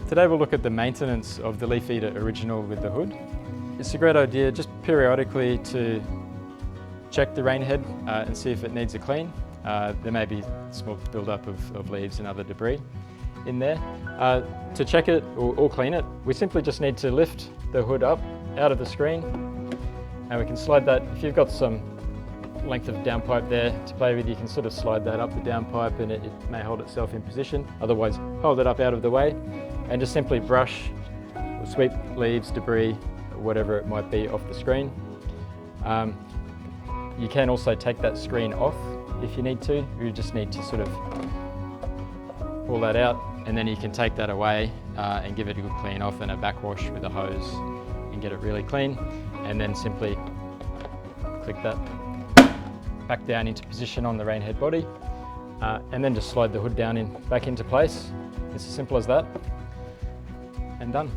Today we'll look at the maintenance of the Leaf Eater Original with the hood. It's a great idea just periodically to check the rain head and see if it needs a clean. There may be small build-up of leaves and other debris in there. To check it or clean it, we simply just need to lift the hood up out of the screen, and we can slide that. If you've got some length of downpipe there to play with, you can sort of slide that up the downpipe and it may hold itself in position. Otherwise, hold it up out of the way and just simply brush or sweep leaves, debris, whatever it might be off the screen. You can also take that screen off if you need to. You just need to sort of pull that out, and then you can take that away and give it a good clean off and a backwash with a hose and get it really clean, and then simply click that back down into position on the rain head body, and then just slide the hood down back into place. It's as simple as that, and done.